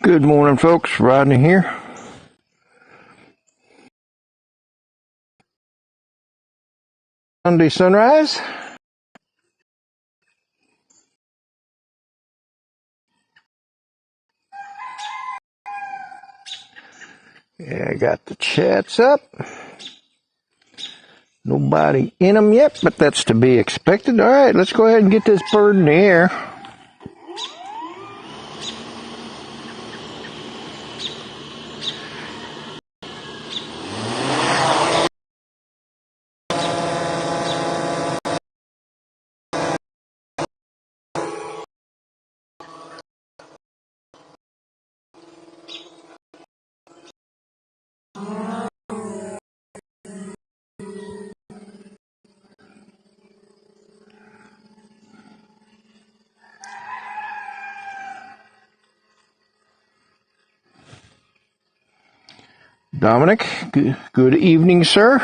Good morning, folks. Rodney here. Sunday sunrise. Yeah, I got the chats up. Nobody in them yet, but that's to be expected. All right, let's go ahead and get this bird in the air. Dominic, good evening, sir.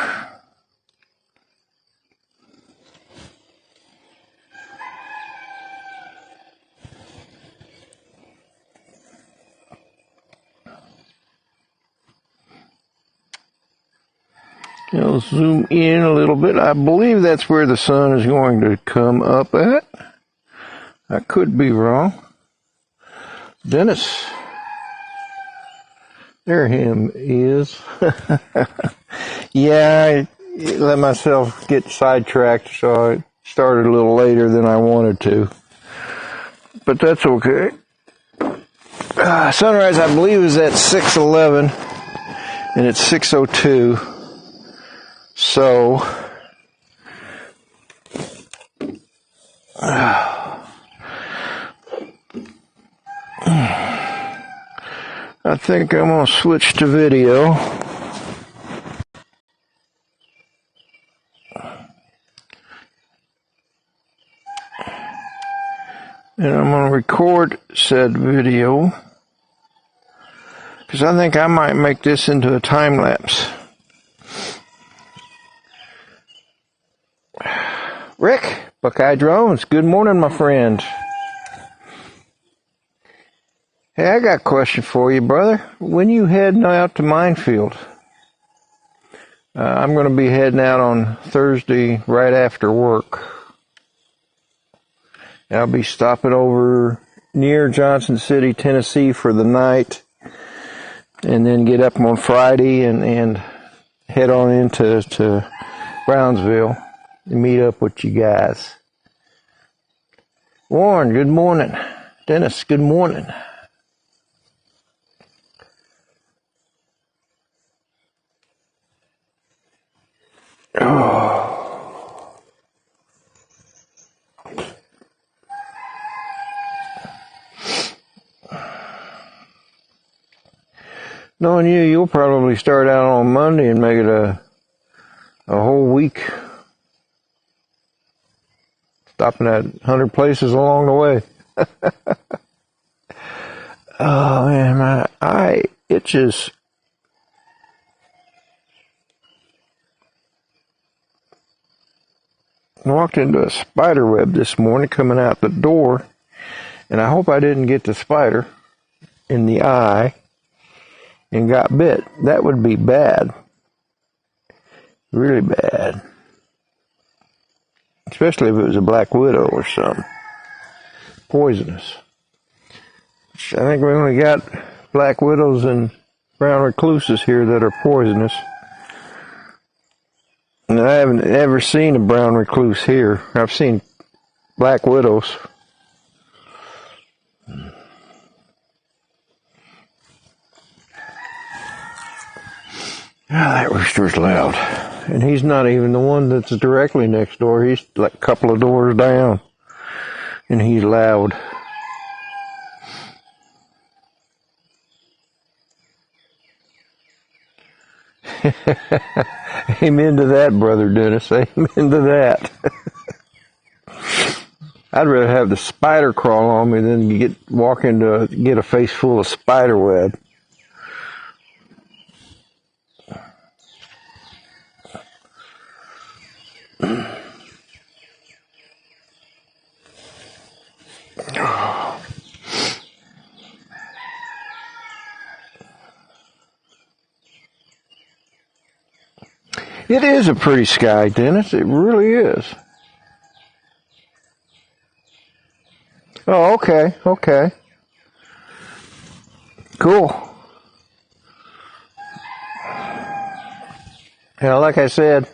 I'll zoom in a little bit. I believe that's where the sun is going to come up at. I could be wrong. Dennis. There him is. Yeah, I let myself get sidetracked, so I started a little later than I wanted to. But that's okay. Sunrise, I believe, is at 6:11, and it's 6:02. So, I think I'm going to switch to video. And I'm going to record said video, because I think I might make this into a time lapse. Rick, Buckeye Drones, good morning, my friend. Hey, I got a question for you, brother. When you heading out to Minefield? I'm going to be heading out on Thursday right after work. I'll be stopping over near Johnson City, Tennessee for the night, and then get up on Friday and head on into Brownsville and meet up with you guys. Warren, good morning. Dennis, good morning. Oh. Knowing you, you'll probably start out on Monday and make it a whole week. Stopping at 100 places along the way. Oh man, my eye itches. I walked into a spider web this morning coming out the door, and I hope I didn't get the spider in the eye and got bit. That would be bad. Really bad. Especially if it was a black widow or something. Poisonous. I think we only got black widows and brown recluses here that are poisonous. And I haven't ever seen a brown recluse here. I've seen black widows. Oh, that rooster's loud. And he's not even the one that's directly next door. He's like a couple of doors down. And he's loud. Amen to that, Brother Dennis. Amen to that. I'd rather have the spider crawl on me than get a face full of spider web. It is a pretty sky, Dennis. It really is. Oh, okay, okay. Cool. Yeah, like I said,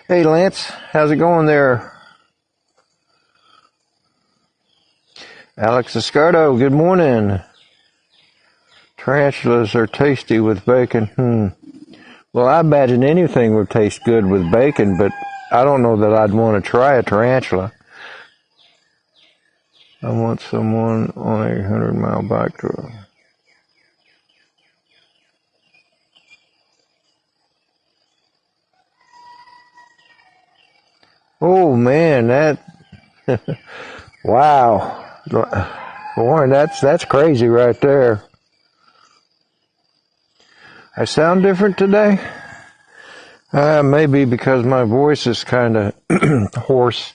hey Lance, how's it going there? Alex Escardo, good morning. Tarantulas are tasty with bacon. Well, I imagine anything would taste good with bacon, but I don't know that I'd want to try a tarantula. I want someone on a 100-mile bike tour. Oh man, that wow, Warren, that's crazy right there. I sound different today. Maybe because my voice is kind of hoarse.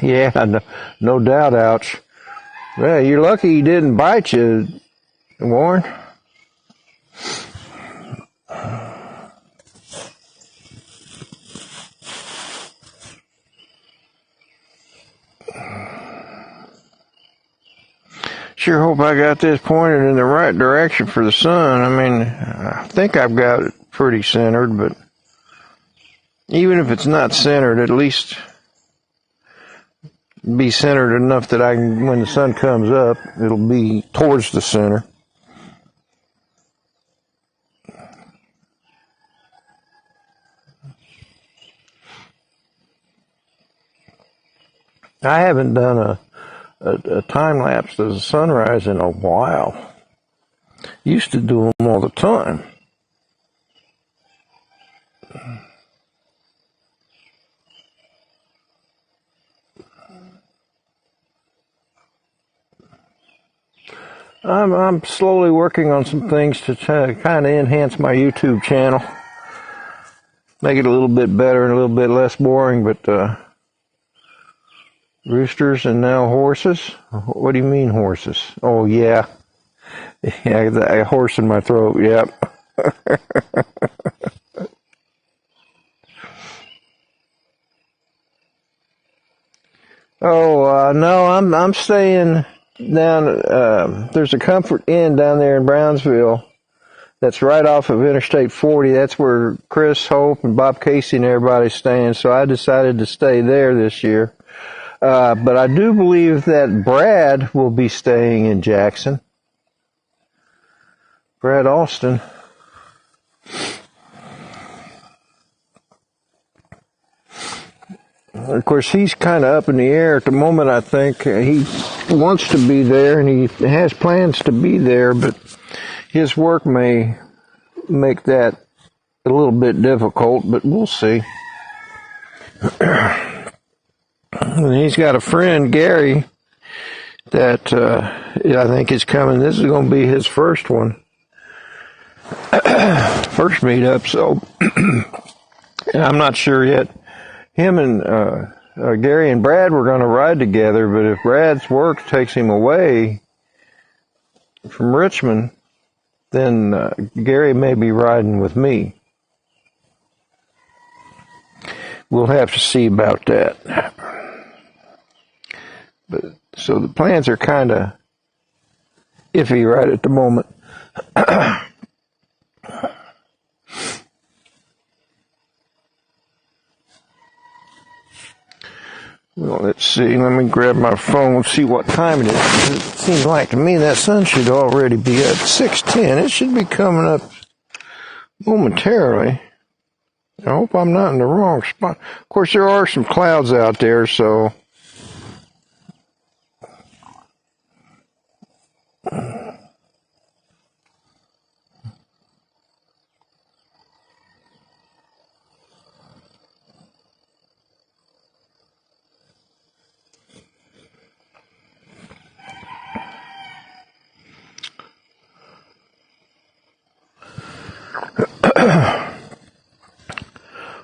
Yeah, no doubt. Ouch. Well, you're lucky he didn't bite you, Warren. Sure hope I got this pointed in the right direction for the sun. I mean, I think I've got it pretty centered, but even if it's not centered, at least be centered enough that I can, when the sun comes up, it'll be towards the center. I haven't done a time lapse of the sunrise in a while. Used to do them all the time. I'm slowly working on some things to kind of enhance my YouTube channel, make it a little bit better and a little bit less boring. But roosters and now horses. What do you mean horses? Oh yeah, a horse in my throat. Yep. Oh no, I'm staying down. There's a Comfort Inn down there in Brownsville. That's right off of Interstate 40. That's where Chris Hope and Bob Casey and everybody's staying. So I decided to stay there this year. But I do believe that Brad will be staying in Jackson. Brad Austin. Of course, he's kind of up in the air at the moment, I think. He wants to be there, and he has plans to be there, but his work may make that a little bit difficult, but we'll see. And he's got a friend, Gary, that I think is coming. This is going to be his first one. First meetup, so I'm not sure yet. Him and Gary and Brad were going to ride together, but if Brad's work takes him away from Richmond, then Gary may be riding with me. We'll have to see about that. But so the plans are kind of iffy right at the moment. Well, let's see. Let me grab my phone, see what time it is. It seems like to me that sun should already be at 6:10. It should be coming up momentarily. I hope I'm not in the wrong spot. Of course, there are some clouds out there, so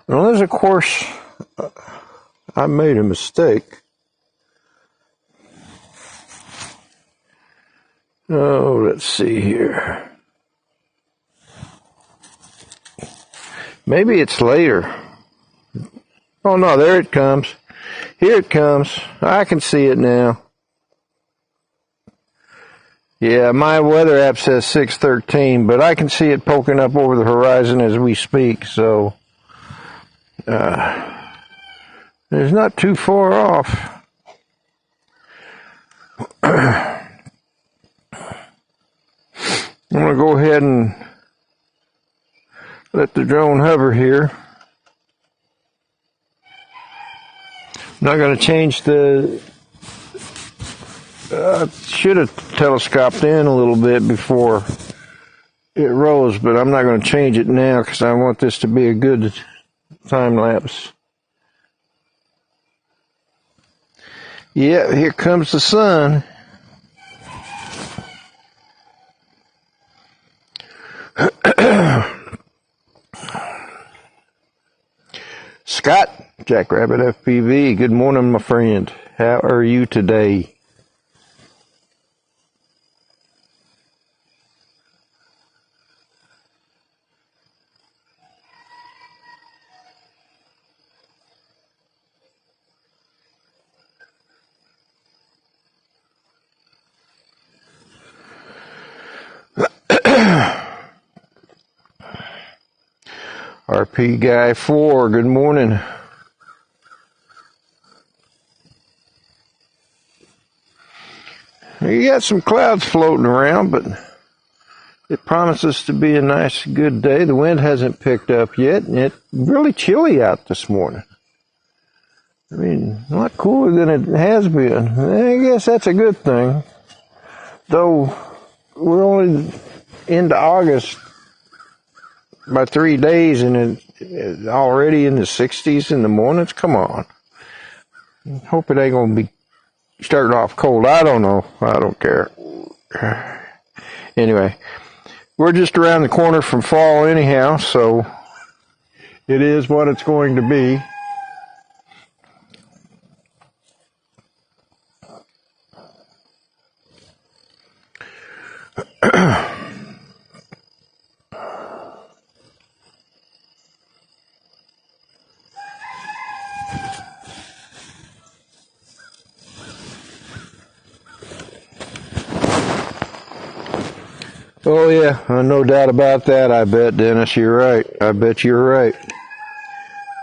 unless, of course, I made a mistake. Oh, let's see here. Maybe it's later. Oh no, there it comes. Here it comes. I can see it now. Yeah, my weather app says 6:13, but I can see it poking up over the horizon as we speak, so it's not too far off. I'm going to go ahead and let the drone hover here. I'm not going to change the... should have telescoped in a little bit before it rose, but I'm not going to change it now because I want this to be a good time lapse. Yeah, here comes the sun. Scott, Jackrabbit FPV, good morning, my friend. How are you today? RP Guy 4, good morning. You got some clouds floating around, but it promises to be a nice, good day. The wind hasn't picked up yet, and it's really chilly out this morning. I mean, a lot cooler than it has been. I guess that's a good thing. Though we're only into August by 3 days, and it's already in the 60s in the mornings. Come on. Hope it ain't going to be starting off cold. I don't know. I don't care. Anyway, we're just around the corner from fall anyhow, so it is what it's going to be. Oh yeah, no doubt about that. I bet, Dennis, you're right. I bet you're right.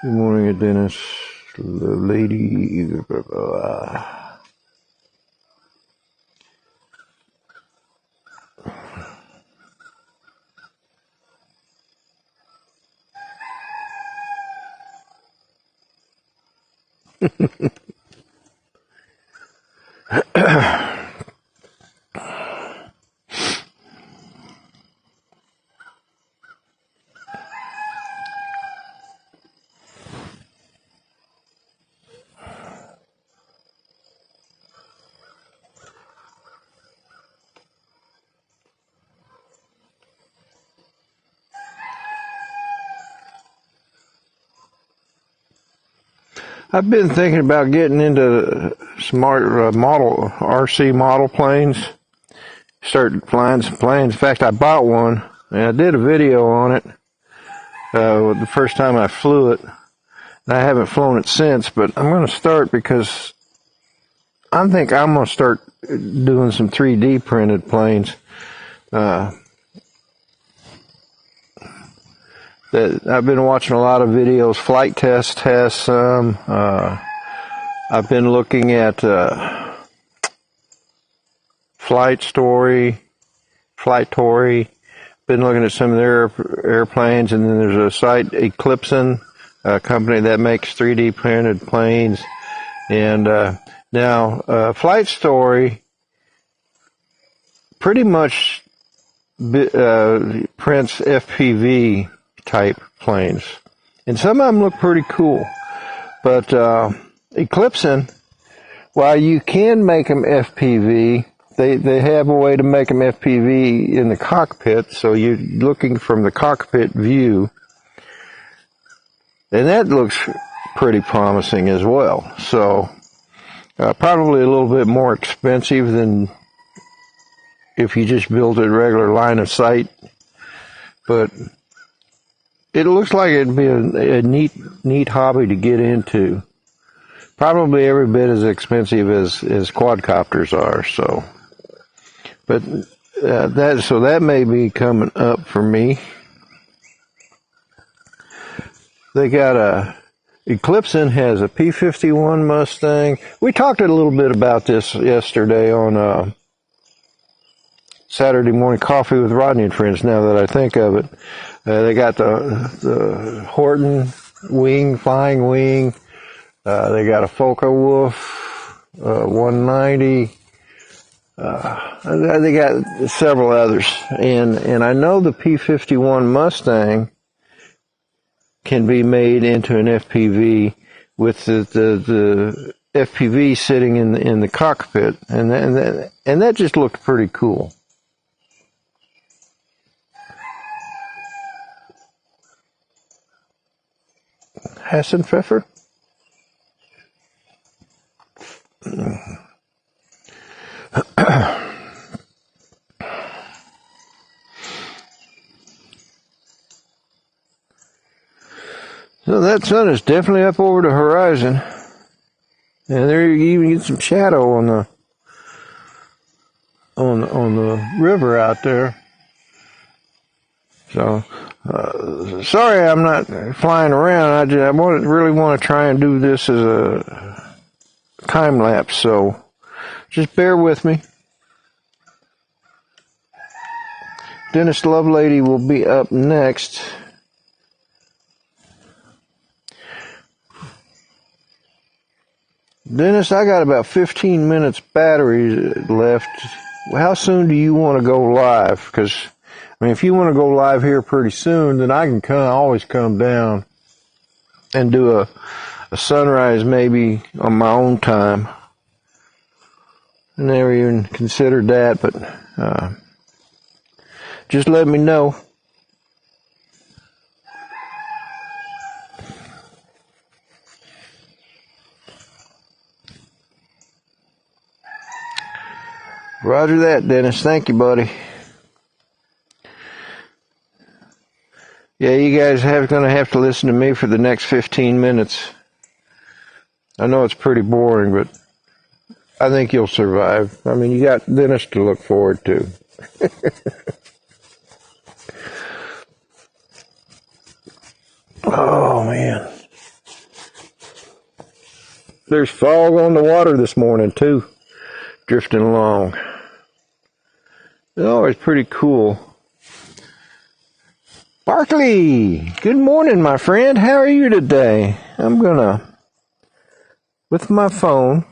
Good morning, Dennis. Lovelady. I've been thinking about getting into smart RC model planes. Start flying some planes. In fact, I bought one, and I did a video on it the first time I flew it. I haven't flown it since, but I'm going to start because I think I'm going to start doing some 3D printed planes. That I've been watching a lot of videos. Flight Test has some. I've been looking at Flight Story, been looking at some of their airplanes, and then there's a site, Eclipson, a company that makes 3D printed planes. And now Flight Story pretty much prints FPV type planes, and some of them look pretty cool. But Eclipson, while you can make them FPV, they have a way to make them FPV in the cockpit, so you're looking from the cockpit view, and that looks pretty promising as well. So probably a little bit more expensive than if you just built a regular line of sight, but it looks like it'd be a neat hobby to get into. Probably every bit as expensive as quadcopters are. So, but that may be coming up for me. They got Eclipson has a P-51 Mustang. We talked a little bit about this yesterday on Saturday Morning Coffee with Rodney and Friends, now that I think of it. They got the Horton Flying Wing. They got a Focke-Wulf 190. They got several others. And I know the P-51 Mustang can be made into an FPV with the FPV sitting in the cockpit. And that just looked pretty cool. Hassenpfeffer? So that sun is definitely up over the horizon. And there you even get some shadow on the river out there. So, sorry I'm not flying around. I really want to try and do this as a time lapse. So, just bear with me. Dennis Lovelady will be up next. Dennis, I got about 15 minutes battery left. How soon do you want to go live? Because, I mean, if you want to go live here pretty soon, then I can always come down and do a sunrise maybe on my own time. I never even considered that, but just let me know. Roger that, Dennis. Thank you, buddy. Yeah, you guys going to have to listen to me for the next 15 minutes. I know it's pretty boring, but I think you'll survive. I mean, you got Dennis to look forward to. Oh, man. There's fog on the water this morning, too, drifting along. It's always pretty cool. Barkley, good morning, my friend. How are you today? I'm gonna, with my phone,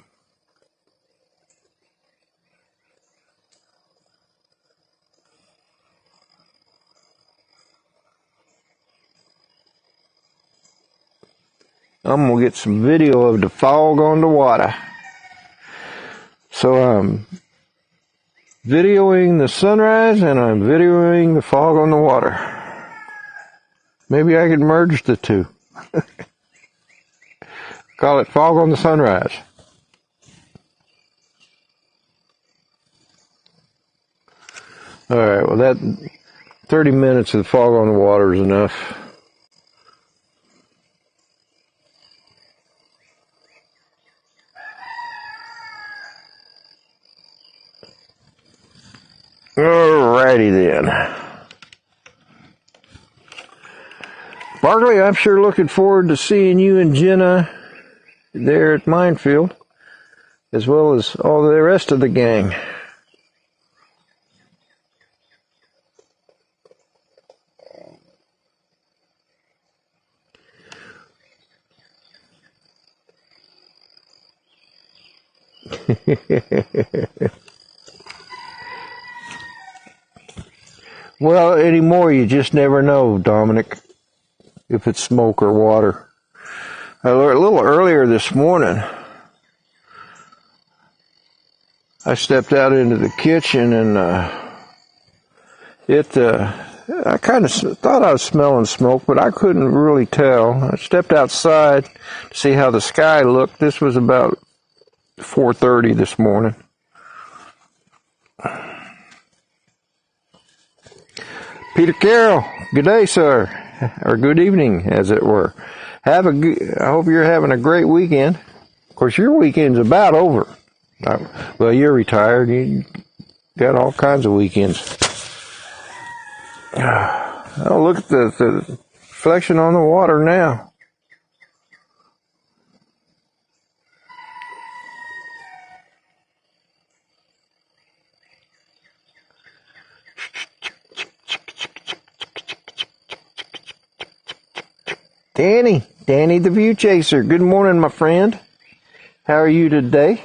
I'm gonna get some video of the fog on the water. So I'm videoing the sunrise and I'm videoing the fog on the water. Maybe I could merge the two. Call it fog on the sunrise. Alright, well that 30 minutes of the fog on the water is enough. Alrighty then. Barkley, I'm sure looking forward to seeing you and Jenna there at Minefield, as well as all the rest of the gang. Well, anymore you just never know, Dominic, if it's smoke or water. A little earlier this morning, I stepped out into the kitchen and I kind of thought I was smelling smoke, but I couldn't really tell. I stepped outside to see how the sky looked. This was about 4:30 this morning. Peter Carroll, good day, sir. or good evening, as it were. I hope you're having a great weekend. Of course, your weekend's about over. Well, you're retired. You got all kinds of weekends. Oh, look at the reflection on the water now. Danny the View Chaser. Good morning, my friend. How are you today?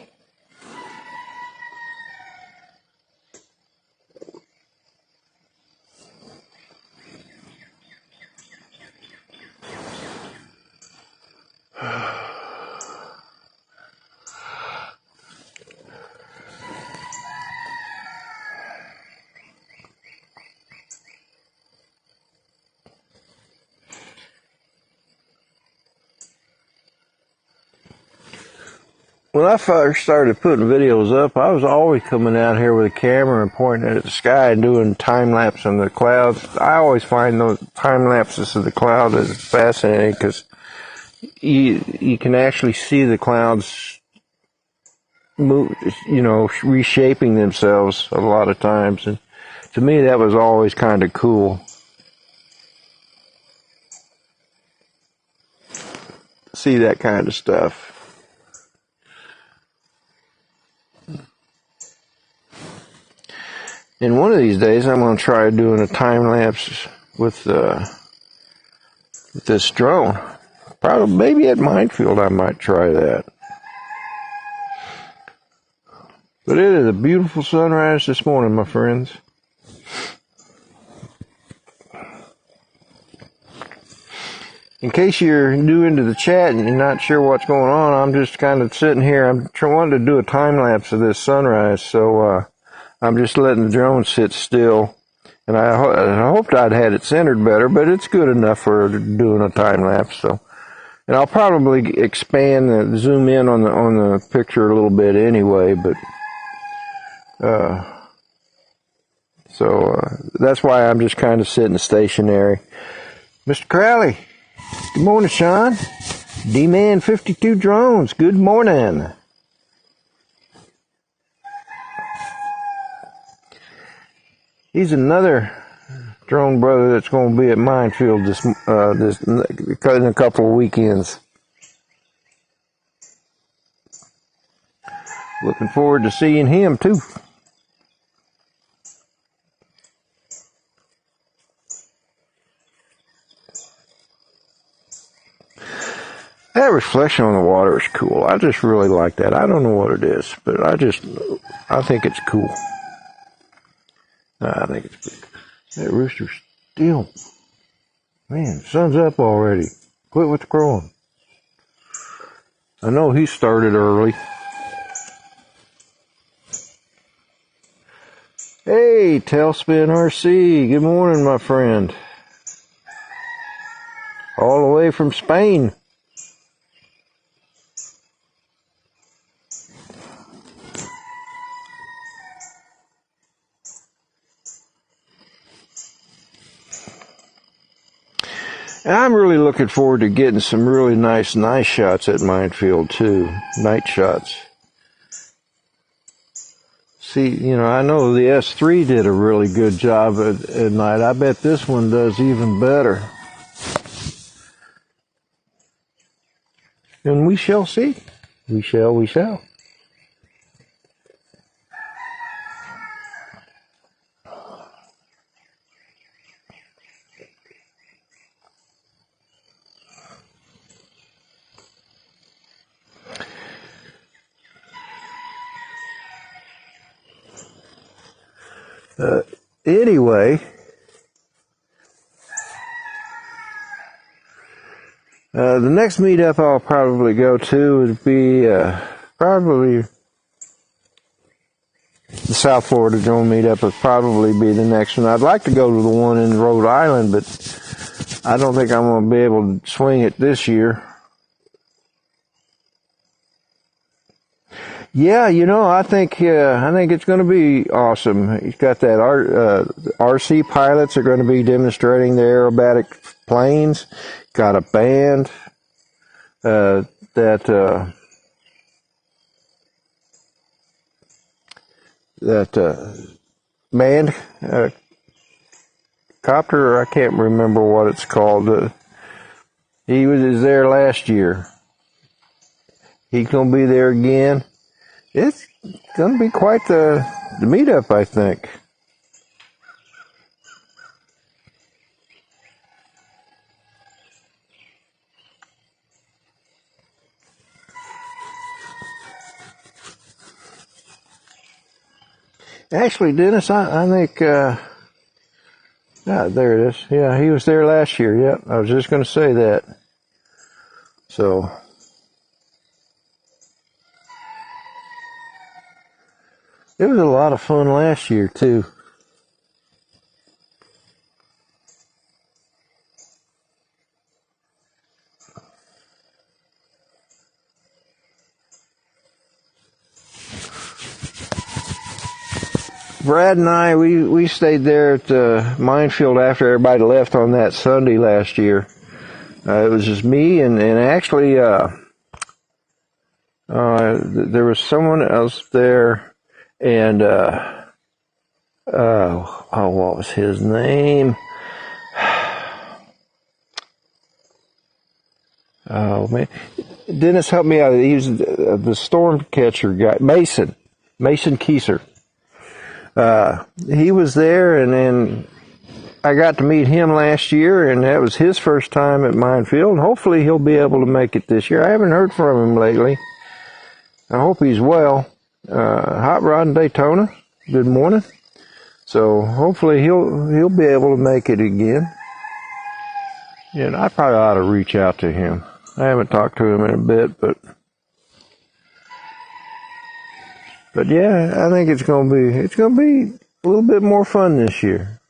When I first started putting videos up, I was always coming out here with a camera and pointing at the sky and doing time lapse on the clouds. I always find those time lapses of the cloud is fascinating because you can actually see the clouds move, reshaping themselves a lot of times, and to me that was always kind of cool. See that kind of stuff. And one of these days, I'm going to try doing a time lapse with this drone. Probably, maybe at Minefield, I might try that. But it is a beautiful sunrise this morning, my friends. In case you're new into the chat and you're not sure what's going on, I'm just kind of sitting here. I'm wanting to do a time lapse of this sunrise, so I'm just letting the drone sit still, and I hoped I'd had it centered better, but it's good enough for doing a time lapse. So, and I'll probably expand, zoom in on the picture a little bit anyway. But that's why I'm just kind of sitting stationary. Mr. Crowley, good morning, Sean. D-Man 52 Drones, good morning. He's another drone brother that's going to be at Minefield in a couple of weekends. Looking forward to seeing him too. That reflection on the water is cool. I just really like that. I don't know what it is, but I think it's cool. I think it's pretty cool. That rooster's still. Man, sun's up already. Quit with the crowing. I know he started early. Hey, Tailspin RC. Good morning, my friend. All the way from Spain. And I'm really looking forward to getting some really nice shots at Minefield too. Night shots. See, I know the S3 did a really good job at night. I bet this one does even better. And we shall see. We shall. Anyway, the next meetup I'll probably go to would be probably the South Florida Drone Meetup would probably be the next one. I'd like to go to the one in Rhode Island, but I don't think I'm going to be able to swing it this year. Yeah, I think it's going to be awesome. He's got that RC pilots are going to be demonstrating the aerobatic planes, got a band that manned copter, I can't remember what it's called. He was there last year. He's going to be there again. It's going to be quite the meetup, I think. Actually, Dennis, I think, there it is. Yeah, he was there last year. Yep, I was just going to say that. So, it was a lot of fun last year, too. Brad and I, we stayed there at the minefield after everybody left on that Sunday last year. It was just me and actually, there was someone else there, and, what was his name? Oh, man. Dennis, help me out. He was the storm catcher guy, Mason Kieser. He was there, and then I got to meet him last year, and that was his first time at Minefield. Hopefully he'll be able to make it this year. I haven't heard from him lately. I hope he's well. Hot Rod in Daytona, good morning. So hopefully he'll be able to make it again. And I probably ought to reach out to him. I haven't talked to him in a bit, but yeah, I think it's gonna be a little bit more fun this year.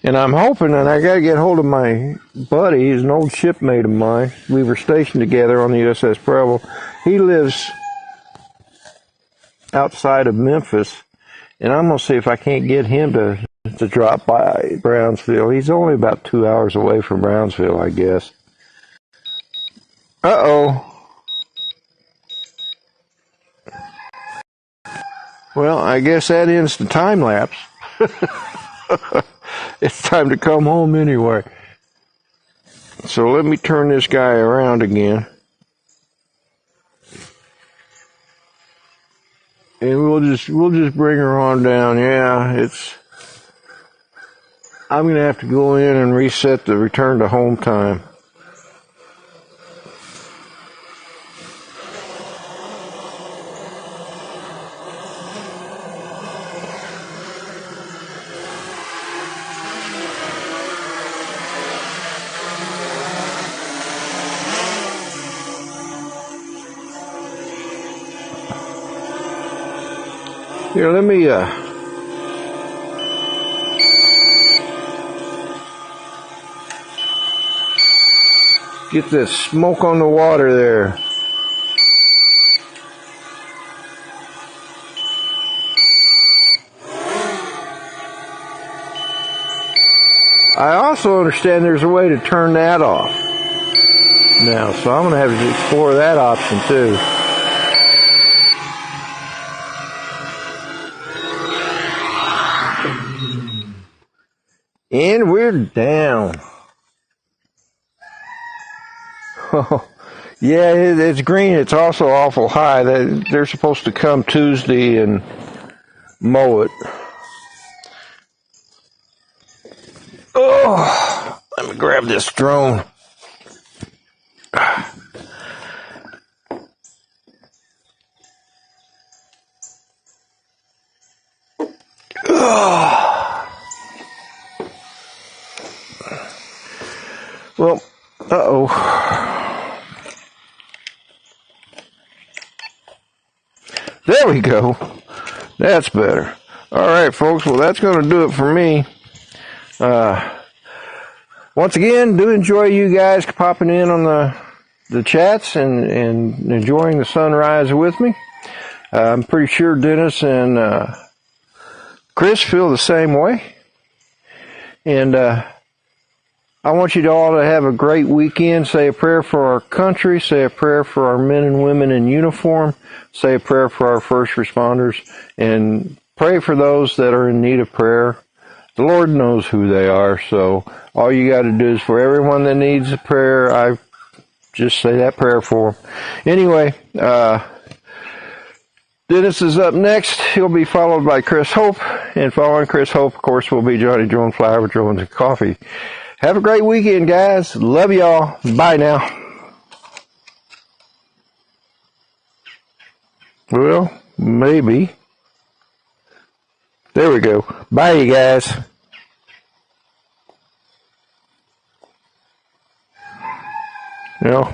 And I'm hoping, and I gotta get hold of my buddy, he's an old shipmate of mine. We were stationed together on the USS Preble. He lives outside of Memphis, and I'm gonna see if I can't get him to drop by Brownsville. He's only about 2 hours away from Brownsville, I guess. Uh-oh. Well, I guess that ends the time lapse. It's time to come home anyway. So let me turn this guy around again. And we'll just bring her on down. Yeah, I'm gonna have to go in and reset the return to home time. Here, let me get this smoke on the water there. I also understand there's a way to turn that off now, so I'm going to have to explore that option too. And we're down. Oh, yeah, it's green. It's also awful high. They're supposed to come Tuesday and mow it. Oh, let me grab this drone. Well, there we go. That's better. All right, folks. Well, that's going to do it for me. Once again, do enjoy you guys popping in on the chats and enjoying the sunrise with me. I'm pretty sure Dennis and Chris feel the same way. And I want you all to have a great weekend. Say a prayer for our country. Say a prayer for our men and women in uniform. Say a prayer for our first responders. And pray for those that are in need of prayer. The Lord knows who they are, so all you got to do is for everyone that needs a prayer, I just say that prayer for them. Anyway, Dennis is up next. He'll be followed by Chris Hope, and following Chris Hope, of course, will be Johnny Jones Flower Jones and Coffee. Have a great weekend, guys. Love y'all. Bye now. Well, maybe. There we go. Bye, you guys. You know,